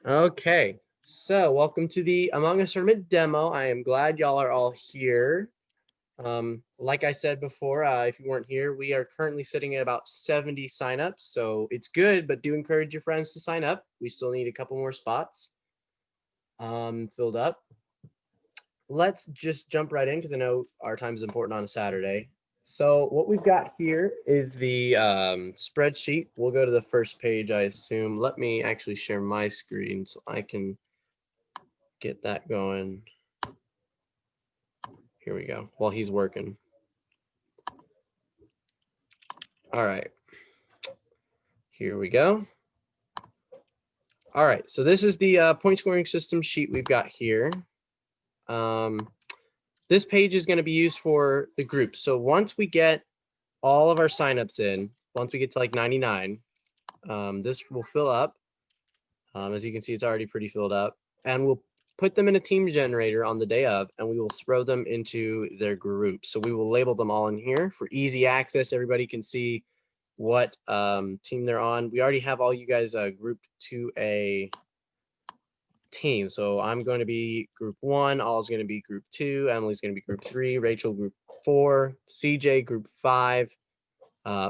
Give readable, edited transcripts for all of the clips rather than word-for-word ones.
Okay, so welcome to the Among Us tournament demo. I am glad y'all are all here. Like I said before, if you weren't here, we are currently sitting at about 70 signups, so it's good, but do encourage your friends to sign up. We still need a couple more spots filled up. Let's just jump right in because I know our time is important on a Saturday. So what we've got here is the spreadsheet. We'll go to the first page, I assume. Let me actually share my screen so I can get that going. Here we go. While he's working. All right. Here we go. All right. So this is the point scoring system sheet we've got here. This page is going to be used for the group. So once we get all of our signups in, once we get to like 99, this will fill up. As you can see, it's already pretty filled up. And we'll put them in a team generator on the day of, and we will throw them into their groups. So we will label them all in here for easy access. Everybody can see what team they're on. We already have all you guys grouped to a team. So I'm going to be group 1, All's going to be group 2, Emily's going to be group 3, Rachel group 4, CJ group 5,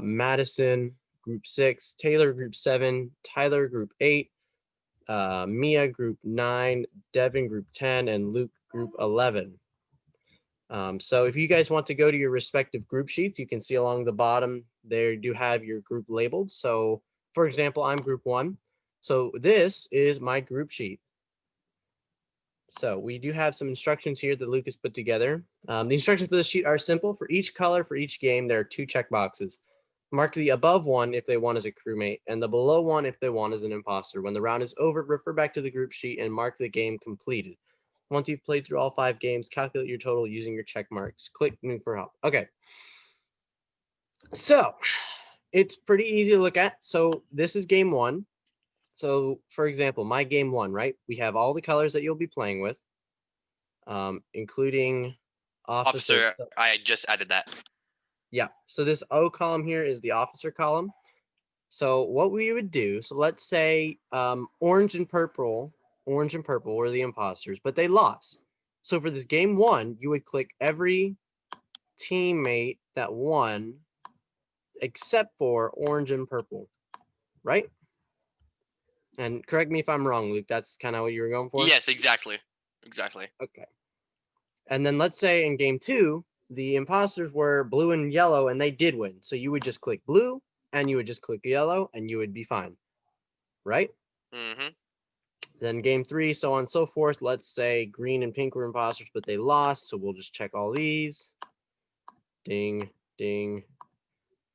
Madison group 6, Taylor group 7, Tyler group 8, Mia group 9, Devin group 10, and Luke group 11. So if you guys want to go to your respective group sheets, you can see along the bottom there do have your group labeled. So for example, I'm group 1. So this is my group sheet. So we do have some instructions here that Lucas put together. The instructions for this sheet are simple. For each color, for each game, there are 2 check boxes. Mark the above one if they want as a crewmate, and the below one if they want as an imposter. When the round is over, refer back to the group sheet and mark the game completed. Once you've played through all 5 games, calculate your total using your check marks. Click Move for help. Okay. So it's pretty easy to look at. So this is game 1. So for example, my game 1, right? We have all the colors that you'll be playing with, including officer. I just added that. Yeah. So this O column here is the officer column. So what we would do, so let's say orange and purple were the imposters, but they lost. So for this game 1, you would click every teammate that won except for orange and purple, right? And correct me if I'm wrong, Luke, that's kind of what you were going for? Yes, exactly. Okay. And then let's say in game 2, the imposters were blue and yellow and they did win. So you would just click blue and you would just click yellow and you would be fine, right? Mm-hmm. Then game 3, so on and so forth. Let's say green and pink were imposters, but they lost. So we'll just check all these. Ding, ding,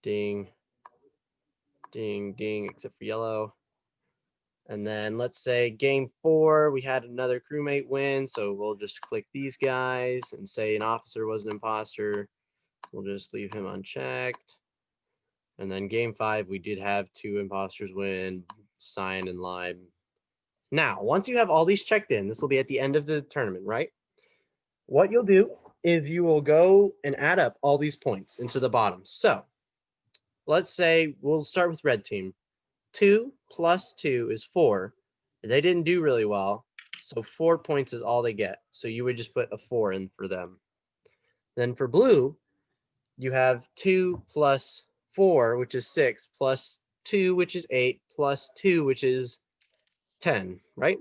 ding, ding, ding, except for yellow. And then let's say game 4, we had another crewmate win. So we'll just click these guys and say an officer was an imposter. We'll just leave him unchecked. And then game 5, we did have 2 imposters win, Cyan and Lime. Now, once you have all these checked in, this will be at the end of the tournament, right? What you'll do is you will go and add up all these points into the bottom. So let's say we'll start with red team. 2 plus 2 is 4. They didn't do really well, so 4 points is all they get. So you would just put a 4 in for them. Then for blue, you have 2 plus 4, which is 6, plus 2, which is 8, plus 2, which is 10, right?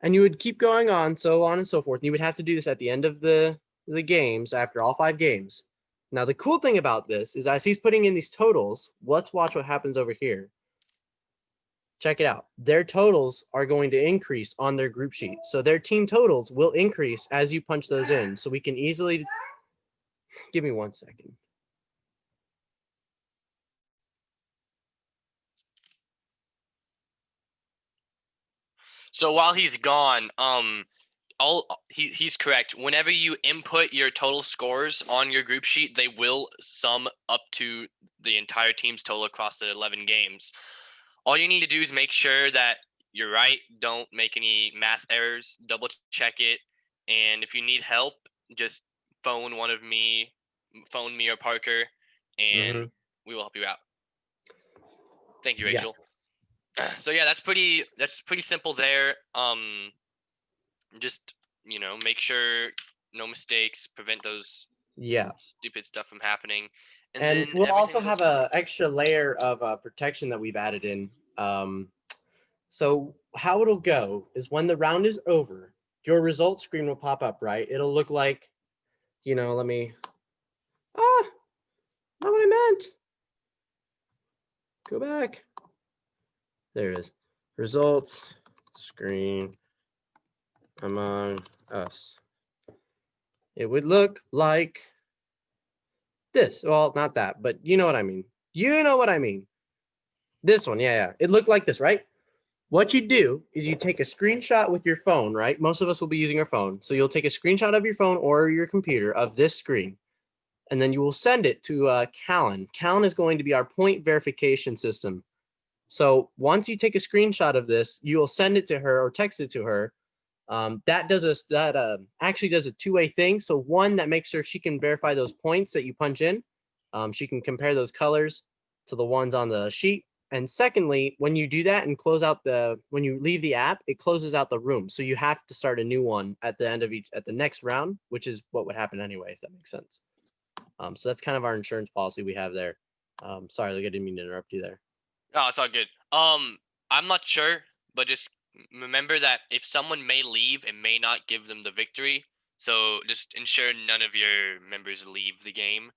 And you would keep going on, so on and so forth. And you would have to do this at the end of the games, after all 5 games. Now, the cool thing about this is as he's putting in these totals, let's watch what happens over here. Check it out. Their totals are going to increase on their group sheet. So their team totals will increase as you punch those in. So we can easily, give me 1 second. So while he's gone, he's correct. Whenever you input your total scores on your group sheet, they will sum up to the entire team's total across the 11 games. All you need to do is make sure that you're right. Don't make any math errors. Double check it. And if you need help, just phone me or Parker, and we will help you out. Thank you, Rachel. So yeah, that's pretty simple there. Just make sure no mistakes, prevent those Yeah. stupid stuff from happening, and And then we'll everything also will go have smoothly. a extra layer of protection that we've added in. So how it'll go is when the round is over, your results screen will pop up, right? It'll look like, let me, not what I meant. Go back. There it is. Results screen Among Us. It would look like this. Well, not that, but you know what I mean. You know what I mean. This one, yeah. It looked like this, right? What you do is you take a screenshot with your phone, right? Most of us will be using our phone. So you'll take a screenshot of your phone or your computer of this screen, and then you will send it to Callan. Callan is going to be our point verification system. So once you take a screenshot of this, you will send it to her or text it to her. That actually does a two-way thing. So one, that makes sure she can verify those points that you punch in. She can compare those colors to the ones on the sheet. And secondly, when you do that and when you leave the app, it closes out the room. So you have to start a new one at the end of at the next round, which is what would happen anyway, if that makes sense. So that's kind of our insurance policy we have there. Sorry, I didn't mean to interrupt you there. Oh, it's all good. I'm not sure, but just remember that if someone may leave, it may not give them the victory. So just ensure none of your members leave the game,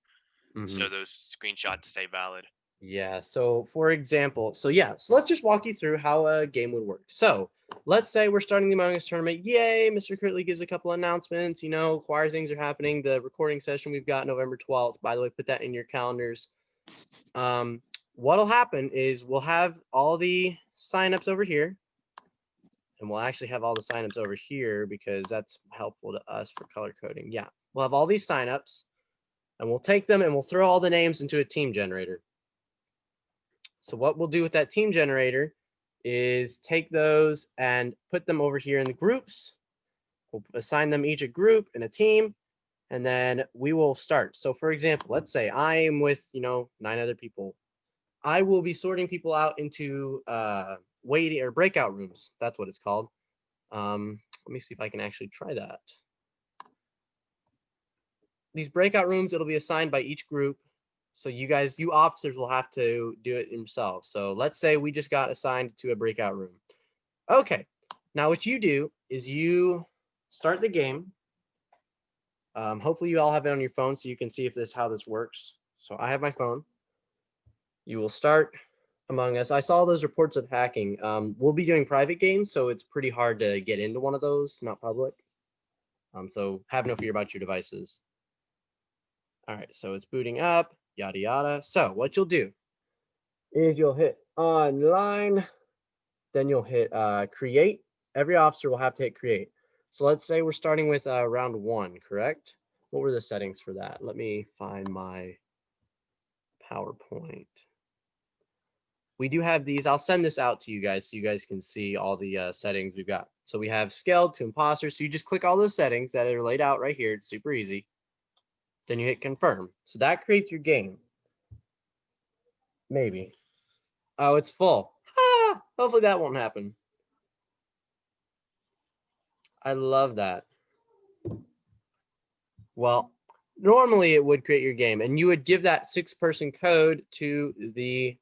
Mm-hmm. so those screenshots stay valid. Yeah. So for example, so let's just walk you through how a game would work. So let's say we're starting the Among Us tournament. Yay! Mr. Kirtley gives a couple announcements. Choir things are happening. The recording session we've got November 12th. By the way, put that in your calendars. What'll happen is we'll have all the signups over here. And we'll actually have all the signups over here because that's helpful to us for color coding. Yeah. We'll have all these signups and we'll take them and we'll throw all the names into a team generator. So what we'll do with that team generator is take those and put them over here in the groups. We'll assign them each a group and a team, and then we will start. So for example, let's say I am with 9 other people. I will be sorting people out into waiting or breakout rooms. That's what it's called. Let me see if I can actually try that. These breakout rooms, it'll be assigned by each group. So you officers will have to do it themselves. So let's say we just got assigned to a breakout room. Okay, now what you do is you start the game. Hopefully you all have it on your phone so you can see how this works. So I have my phone. You will start Among Us. I saw those reports of hacking. We'll be doing private games, so it's pretty hard to get into one of those, not public. So have no fear about your devices. All right, so it's booting up, yada, yada. So what you'll do is you'll hit online, then you'll hit create. Every officer will have to hit create. So let's say we're starting with round 1, correct? What were the settings for that? Let me find my PowerPoint. We do have these. I'll send this out to you guys so you guys can see all the settings we've got. So we have scaled to imposter. So you just click all those settings that are laid out right here. It's super easy. Then you hit confirm. So that creates your game. Maybe. Oh, it's full. Hopefully that won't happen. I love that. Well, normally it would create your game, and you would give that 6-person code through the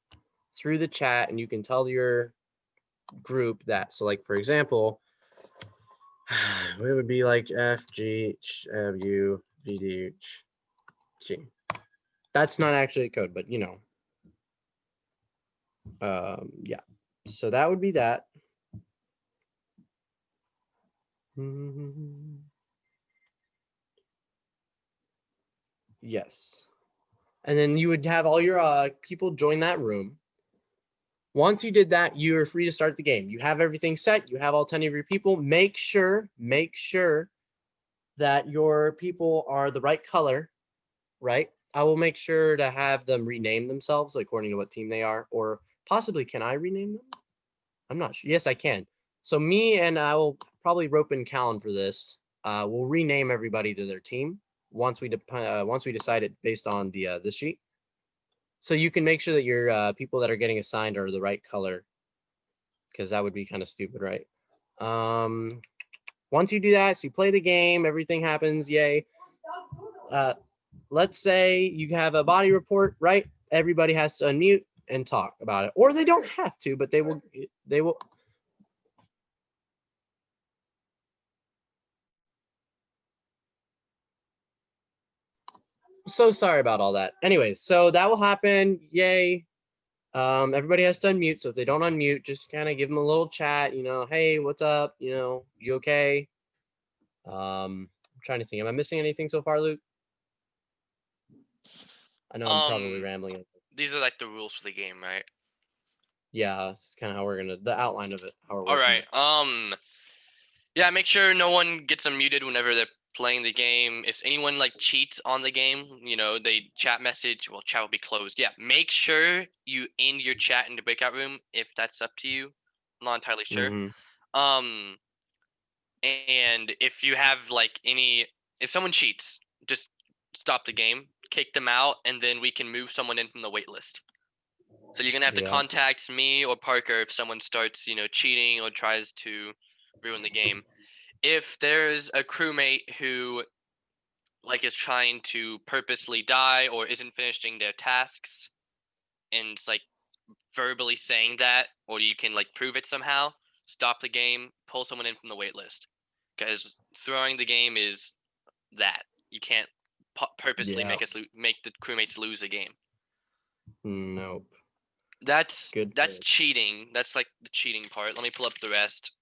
chat, and you can tell your group that. So, like for example, it would be like FGWVDG. That's not actually a code, but yeah. So that would be that. Yes. And then you would have all your people join that room. Once you did that, you are free to start the game. You have everything set. You have all 10 of your people. Make sure that your people are the right color, right? I will make sure to have them rename themselves according to what team they are, or possibly can I rename them? I'm not sure. Yes, I can. So me and I will probably rope in Callan for this. We'll rename everybody to their team once we decide it based on this sheet. So you can make sure that your people that are getting assigned are the right color. because that would be kind of stupid, right? Once you do that, so you play the game, everything happens, yay. Let's say you have a body report, right? Everybody has to unmute and talk about it, or they don't have to, but they will. So sorry about all that. Anyways, so that will happen. Yay. Everybody has to unmute. So if they don't unmute, just kind of give them a little chat, hey, what's up? You okay? I'm trying to think. Am I missing anything so far, Luke? I know I'm probably rambling. These are like the rules for the game, right? Yeah, it's kind of how we're the outline of it. How we're All working right. Yeah, make sure no one gets unmuted whenever they're playing the game. If anyone like cheats on the game, they chat message, well, chat will be closed. Yeah, make sure you end your chat in the breakout room if that's up to you. I'm not entirely sure. Mm-hmm. And if you have if someone cheats, just stop the game, kick them out, and then we can move someone in from the wait list. So you're gonna have to contact me or Parker if someone starts, cheating or tries to ruin the game. If there's a crewmate who is trying to purposely die or isn't finishing their tasks and it's verbally saying that, or you can prove it somehow, stop the game, pull someone in from the wait list. Because throwing the game is that. You can't purposely make the crewmates lose a game. Nope. That's cheating. That's the cheating part. Let me pull up the rest.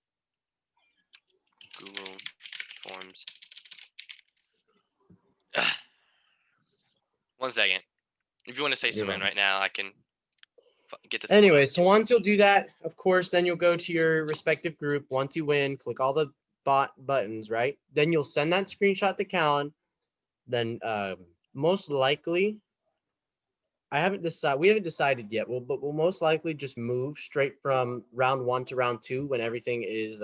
Google Forms. 1 second. If you want to say something right now, I can get this. Anyway, so once you'll do that, of course, then you'll go to your respective group. Once you win, click all the buttons, right? Then you'll send that screenshot to Callan. Then most likely, we haven't decided yet. But we'll most likely just move straight from round 1 to round 2 when everything is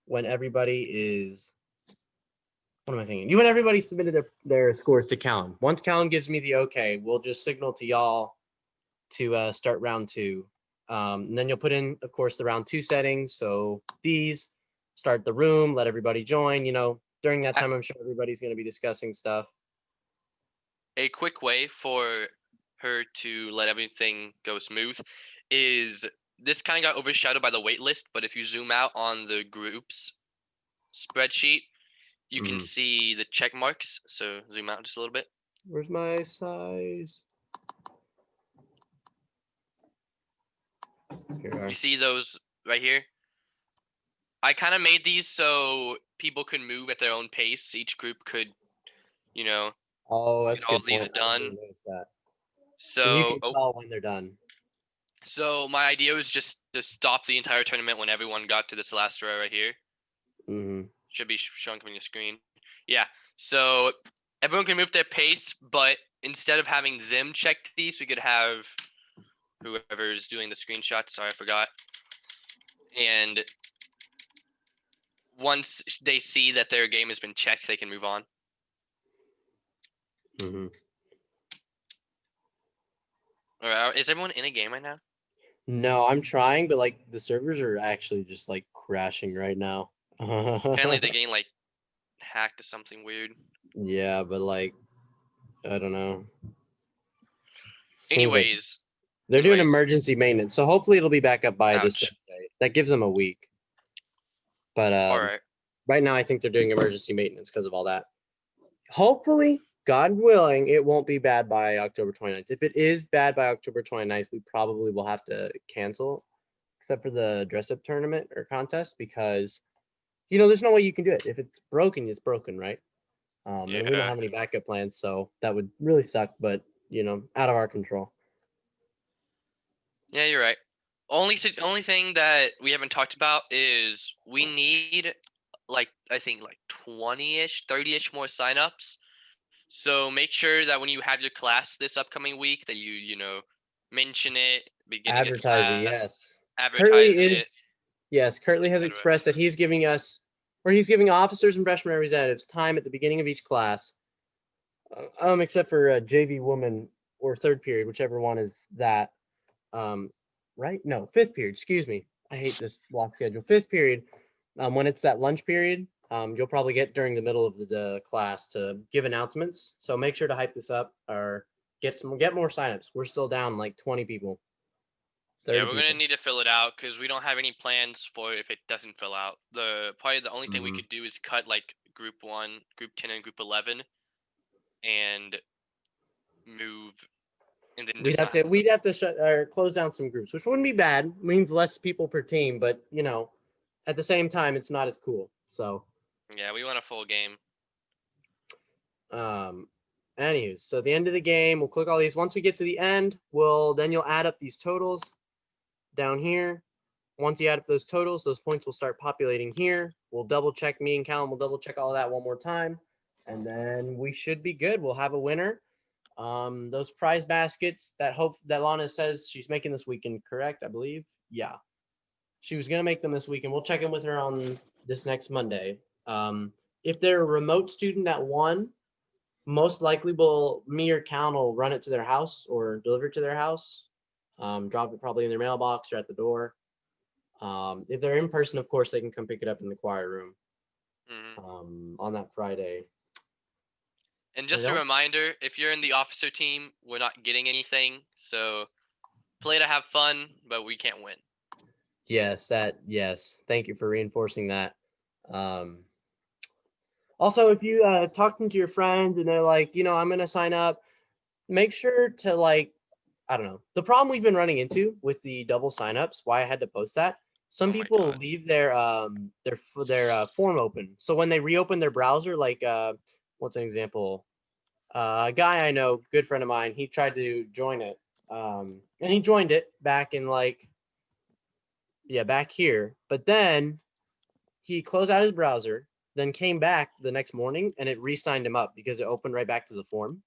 when everybody is. What am I thinking? When everybody submitted their scores to Callan. Once Callan gives me the okay, we'll just signal to y'all to start round 2. And then you'll put in, of course, the round 2 settings. So these, start the room, let everybody join. During that time, I'm sure everybody's going to be discussing stuff. A quick way for her to let everything go smooth is this kind of got overshadowed by the wait list, but if you zoom out on the groups spreadsheet, you can see the check marks. So zoom out just a little bit. Where's my size? Here you see those right here? I kind of made these so people could move at their own pace. Each group could, oh, that's get all these point. done. So you can tell when they're done. So my idea was just to stop the entire tournament when everyone got to this last row right here. Should be showing on your screen. Yeah. So everyone can move their pace, but instead of having them check these, we could have whoever's doing the screenshot. Sorry, I forgot. And once they see that their game has been checked, they can move on. All right. Is everyone in a game right now? No, I'm trying, but the servers are actually just crashing right now. Apparently they're getting hacked to something weird. Yeah, but I don't know. Anyways, they're doing emergency maintenance, so hopefully it'll be back up by this Thursday. That gives them a week. But all right. Right now I think they're doing emergency maintenance because of all that. Hopefully, God willing, it won't be bad by October 29th. If it is bad by October 29th, we probably will have to cancel, except for the dress-up tournament or contest, because there's no way you can do it. If it's broken, it's broken, right? And we don't have any backup plans, so that would really suck, but out of our control. Yeah, you're right. Only thing that we haven't talked about is we need I think 20-ish, 30-ish more signups. So make sure that when you have your class this upcoming week that you mention it, beginning of class, yes. advertise it. Yes, Curtly has expressed that he's giving us, or he's giving officers and freshman representatives time at the beginning of each class, except for JV woman or third period, whichever one is that. Right? No, fifth period. Excuse me. I hate this block schedule. 5th period, when it's that lunch period, you'll probably get during the middle of the class to give announcements. So make sure to hype this up or get more signups. We're still down like 20 people. 30 Yeah, we're gonna people. need to fill it out because we don't have any plans for if it doesn't fill out. Probably the only thing we Mhm. could do is cut like group 1, group 10, and group 11, and move, and then just not. We'd have to shut or close down some groups, which wouldn't be bad. It means less people per team, but you know, at the same time, it's not as cool. So, Yeah, we want a full game. anyways, so at the end of the game, we'll click all these. Once we get to the end, then you'll add up these totals down here. Once you add up those totals, those points will start populating here. We'll double check, me and Callum will double check all that one more time, and then we should be good. We'll have a winner. Those prize baskets that Lana says she's making this weekend, correct? I believe. Yeah, she was gonna make them this weekend. We'll check in with her on this next Monday. If they're a remote student that won, most likely me or Callan will run it to their house or deliver it to their house. Drop it probably in their mailbox or at the door. If they're in person, of course, they can come pick it up in the choir room on that Friday. And just a reminder, if you're in the officer team, we're not getting anything. So play to have fun, but we can't win. Yes, Thank you for reinforcing that. Also, if you talking to your friends and they're like, I'm gonna sign up, make sure to I don't know. The problem we've been running into with the double signups, why I had to post that. Some people leave their form open. So when they reopen their browser, what's an example? A guy I know, good friend of mine, he tried to join it, and he joined it back in back here. But then he closed out his browser, then came back the next morning, and it re-signed him up because it opened right back to the form.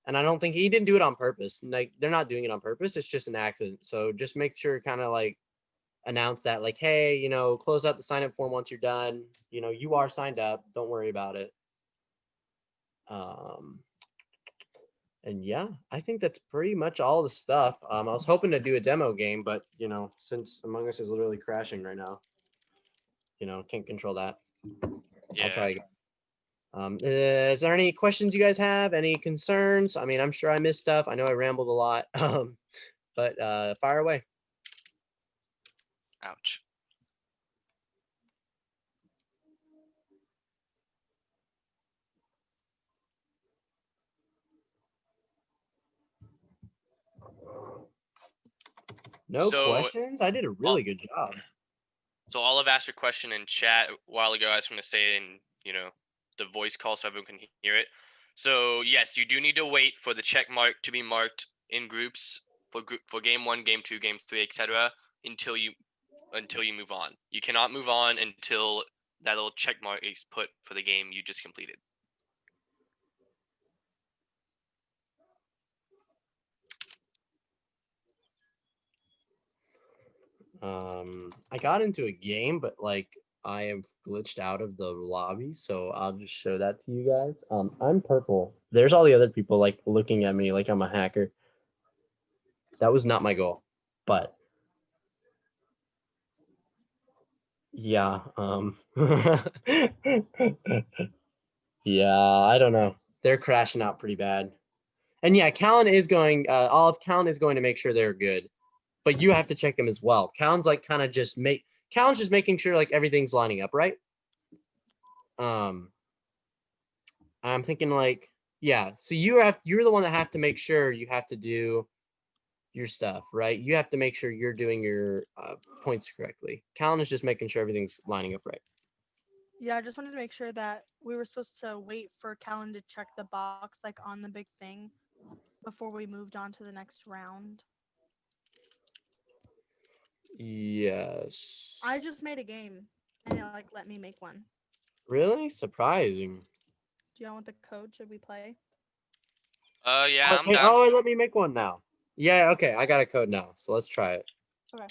And I don't think he didn't do it on purpose. Like, they're not doing it on purpose. It's just an accident. So just make sure, kind of announce that, hey, close out the sign up form once you're done. You are signed up. Don't worry about it. And yeah, I think that's pretty much all the stuff. I was hoping to do a demo game, but since Among Us is literally crashing right now, can't control that. Yeah. I'll probably go. Is there any questions you guys have? Any concerns? I mean, I'm sure I missed stuff. I know I rambled a lot, but fire away. Ouch. No questions? I did a really good job. So Olive asked a question in chat a while ago. I was going to say it in, the voice call so everyone can hear it. So yes, you do need to wait for the check mark to be marked in groups for game 1, game 2, game 3, etc. until you move on. You cannot move on until that little check mark is put for the game you just completed. I got into a game, but I am glitched out of the lobby, so I'll just show that to you guys. I'm purple. There's all the other people looking at me like I'm a hacker. That was not my goal, but yeah. Yeah, I don't know. They're crashing out pretty bad. And yeah, Callan is going. Olive Callan is going to make sure they're good, but you have to check them as well. Callan's Callan's just making sure everything's lining up, right? I'm thinking yeah. So you're the one that have to make sure you have to do your stuff, right? You have to make sure you're doing your points correctly. Callan is just making sure everything's lining up right. Yeah, I just wanted to make sure that we were supposed to wait for Callan to check the box on the big thing before we moved on to the next round. Yes. I just made a game and it let me make one. Really surprising. Do y'all want the code? Should we play? Yeah, I'm down. down. Let me make one now. Yeah, okay, I got a code now, so let's try it. Okay.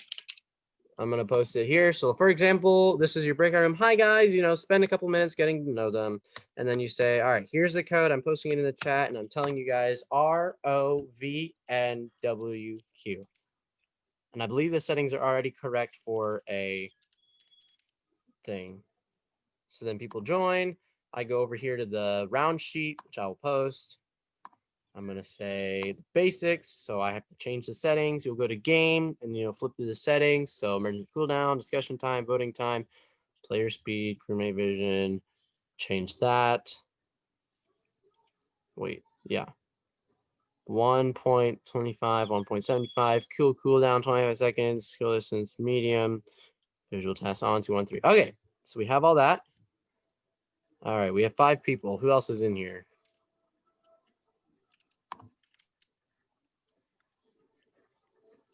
I'm gonna post it here. So for example, this is your breakout room. Hi guys, spend a couple minutes getting to know them. And then you say, all right, here's the code. I'm posting it in the chat and I'm telling you guys ROVNWQ. And I believe the settings are already correct for a thing. So then people join. I go over here to the round sheet, which I will post. I'm going to say the basics. So I have to change the settings. You'll go to game and flip through the settings. So emergency cooldown, discussion time, voting time, player speed, crewmate vision. Change that. Wait, yeah. 1.25, 1.75, cooldown 25 seconds, skill distance medium, visual test on 213. Okay, so we have all that. All right, we have 5 people. Who else is in here?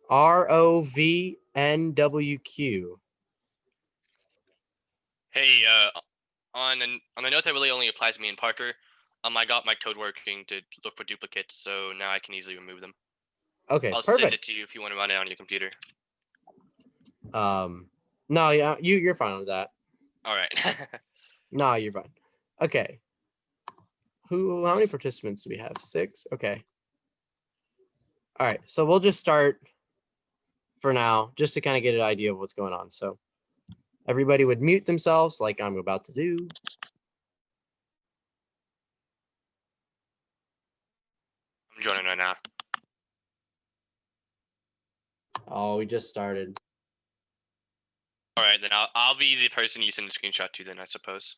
ROVNWQ. Hey, on a note that really only applies to me and Parker, I got my code working to look for duplicates, so now I can easily remove them. Okay, I'll perfect. send it to you if you want to run it on your computer. No, yeah, you're fine with that. All right. No, you're fine. Okay. How many participants do we have? 6? Okay. All right, so we'll just start for now, just to kind of get an idea of what's going on. So everybody would mute themselves like I'm about to do. I'm joining right now. Oh, we just started. All right, then I'll be the person you send a screenshot to then, I suppose.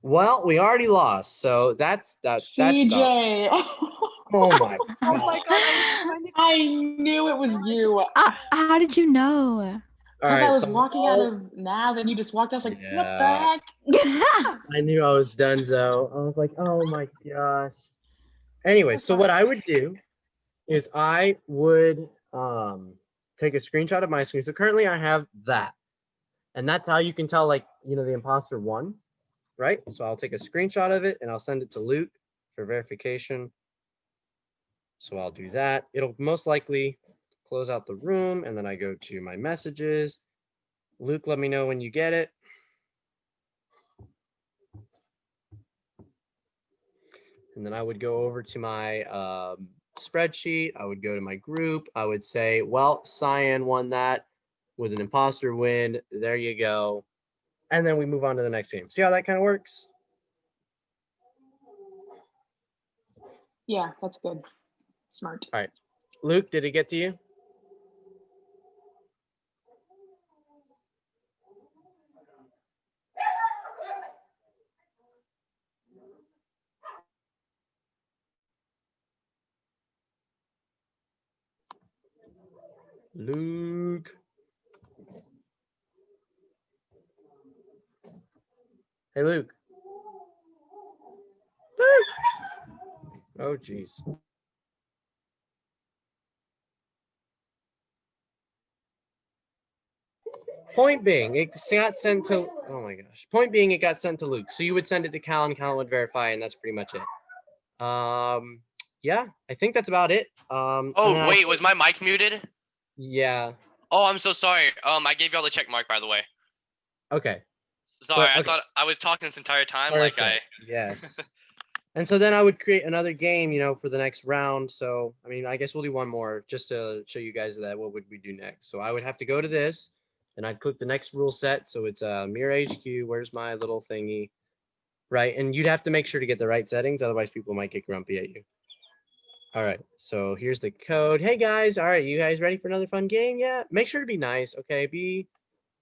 Well, we already lost, so that's CJ. Oh my Oh my god, I was trying to I knew it was you. How did you know? All Because right, I was so walking out of Nav and you just walked out. I was like, what the Yeah. heck? I knew I was donezo. I was like, oh my gosh. Anyway, That's so what fine. I would do is I would take a screenshot of my screen. So currently I have that. And that's how you can tell, like, the imposter won, right? So I'll take a screenshot of it and I'll send it to Luke for verification. So I'll do that. It'll most likely close out the room, and then I go to my messages. Luke, let me know when you get it. And then I would go over to my spreadsheet. I would go to my group. I would say, well, Cyan won that with an imposter win. There you go. And then we move on to the next game. See how that kind of works? Yeah, that's good. Smart. All right. Luke, did it get to you? Luke. Hey, Luke. Oh, geez. Point being, it got sent to, oh my gosh. Point being, it got sent to Luke. So you would send it to Cal and Cal would verify, and that's pretty much it. Yeah, I think that's about it. Oh, wait, was my mic muted? Yeah. Oh, I'm so sorry. I gave y'all the check mark, by the way. Okay. Sorry, But, I okay. thought I was talking this entire time. Perfect. Like Yes. And so then I would create another game, for the next round. So, I mean, I guess we'll do one more just to show you guys that what would we do next. So I would have to go to this and I'd click the next rule set. So it's mirror HQ. Where's my little thingy? Right. And you'd have to make sure to get the right settings. Otherwise, people might get grumpy at you. All right, so here's the code. Hey guys, all right, you guys ready for another fun game? Yeah, make sure to be nice, okay? Be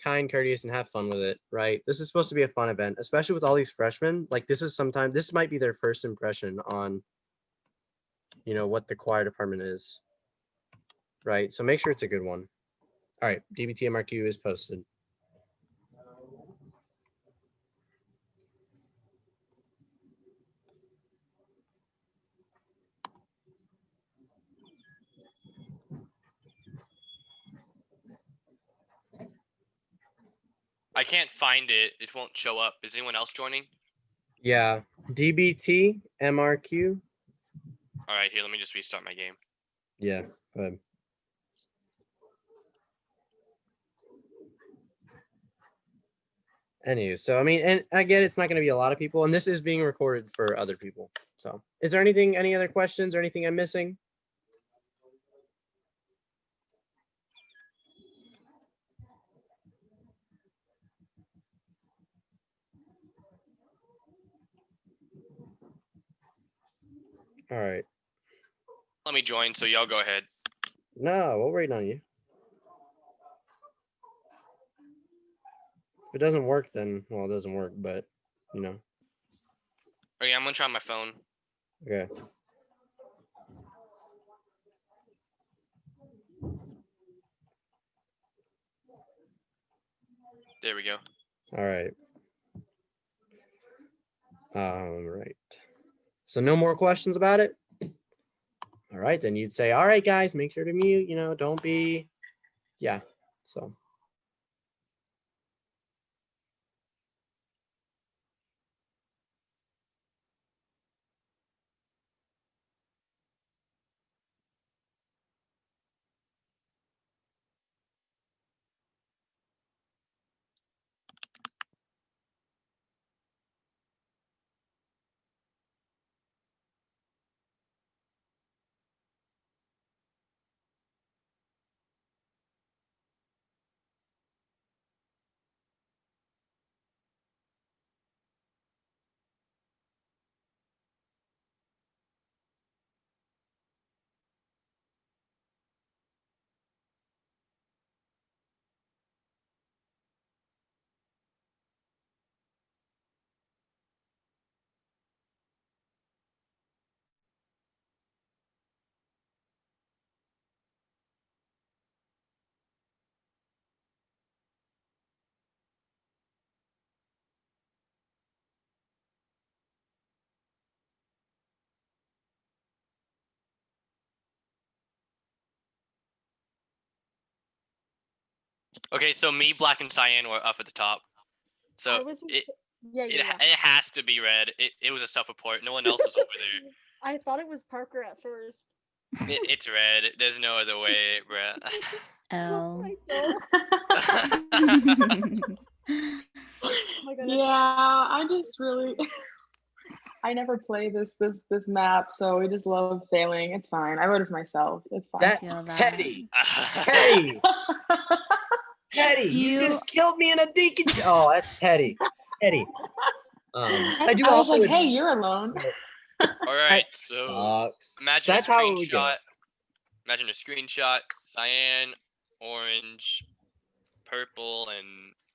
kind, courteous, and have fun with it, right? This is supposed to be a fun event, especially with all these freshmen. Like this might be their first impression on, what the choir department is, right? So make sure it's a good one. All right, DBT MRQ is posted. I can't find it. It won't show up. Is anyone else joining? Yeah, DBT MRQ. All right, here. Let me just restart my game. Yeah, go ahead. Anyway, so I mean, and again, it's not going to be a lot of people, and this is being recorded for other people. So, is there any other questions or anything I'm missing? All right. Let me join. So y'all go ahead. No, we'll wait on you. If it doesn't work, then well, it doesn't work. But Okay, I'm gonna try my phone. okay. There we go. All right. Right. So no more questions about it. All right, then you'd say, all right, guys, make sure to mute. Don't be. Yeah. So. Okay, so me, Black, and Cyan were up at the top. So I was it yeah. it has to be red. It was a self-report. No one else was over there. I thought it was Parker at first. It's red. There's no other way, bruh. Oh Oh. my god. Oh my goodness. Yeah, I just really I never play this map, so we just love failing. It's fine. I voted for myself. It's fine. That's feel that. petty. Petty. Petty. You just killed me in a deacon. Oh, that's petty. Petty. I do I was also. like, hey, you're alone. All right, That so sucks. imagine That's a how it would go. screenshot. Imagine a screenshot. Cyan, orange, purple, and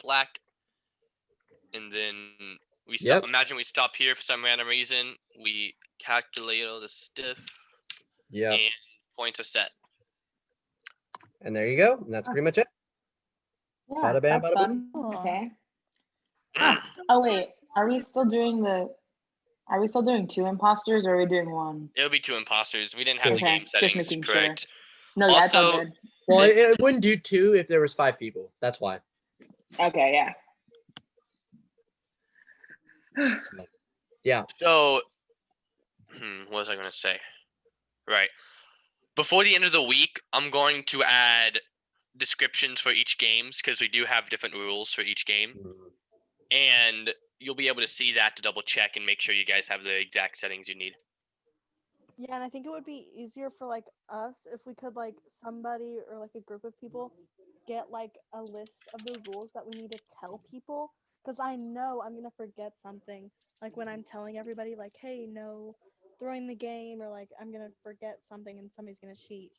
black. And then we stop. Yep. Imagine we stop here for some random reason. We calculate all the stuff. Yeah. And points are set. And there you go. And that's pretty much it. Yeah, Bada bam, that's bada fun. Cool. Okay. Mm. Oh wait, are we still doing two imposters, or are we doing one? It'll be 2 imposters. We didn't have the Okay, game just settings making sure. correct. No, yeah, it's all Also- good. Well, it wouldn't do 2 if there was 5 people. That's why. Okay, yeah. So, yeah. So, what was I going to say? Right. Before the end of the week, I'm going to add descriptions for each games because we do have different rules for each game. And you'll be able to see that to double check and make sure you guys have the exact settings you need. Yeah, and I think it would be easier for like us if we could like somebody or like a group of people get like a list of the rules that we need to tell people, because I know I'm gonna forget something like when I'm telling everybody like, hey, no throwing the game or like I'm gonna forget something and somebody's gonna cheat.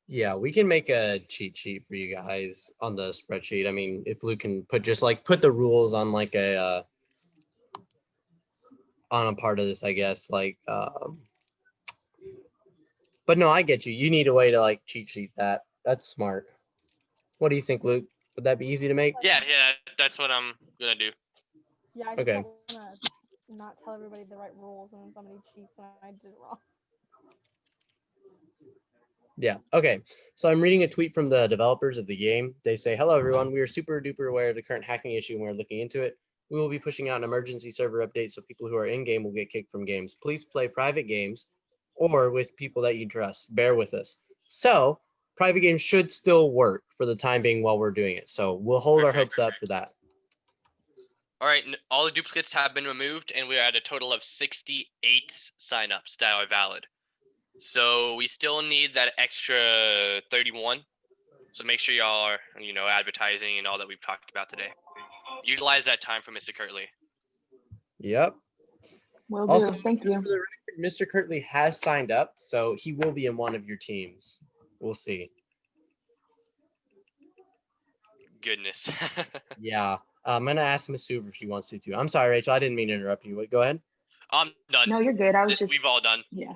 Yeah, we can make a cheat sheet for you guys on the spreadsheet. I mean, if Luke can put the rules on like a on a part of this, I guess. But no, I get you. You need a way to like cheat sheet that. That's smart. What do you think, Luke? Would that be easy to make? Yeah, that's what I'm gonna do. Yeah, I just Okay. don't wanna not tell everybody the right rules and then somebody cheats and I did it wrong. Yeah. Okay. So I'm reading a tweet from the developers of the game. They say, "Hello, everyone. We are super duper aware of the current hacking issue and we're looking into it. We will be pushing out an emergency server update so people who are in game will get kicked from games. Please play private games or with people that you trust. Bear with us." So private games should still work for the time being while we're doing it. So we'll hold our Perfect. hopes up for that. All right, all the duplicates have been removed, and we're at a total of 68 signups that are valid. So we still need that extra 31. So make sure y'all are, advertising and all that we've talked about today. Utilize that time for Mr. Kirtley. Yep. Will do. Also, Thank just you. for the record, Mr. Kirtley has signed up, so he will be in one of your teams. We'll see. Goodness. Yeah. I'm gonna ask Miss Suver if she wants to too. I'm sorry, Rachel. I didn't mean to interrupt you. Go ahead. I'm done. No, you're good. I was just. We've all done. Yeah,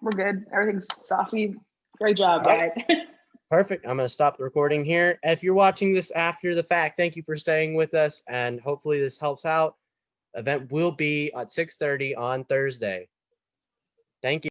we're good. Everything's saucy. Great job, All right. guys. Perfect. I'm gonna stop the recording here. If you're watching this after the fact, thank you for staying with us, and hopefully this helps out. Event will be at 6:30 on Thursday. Thank you.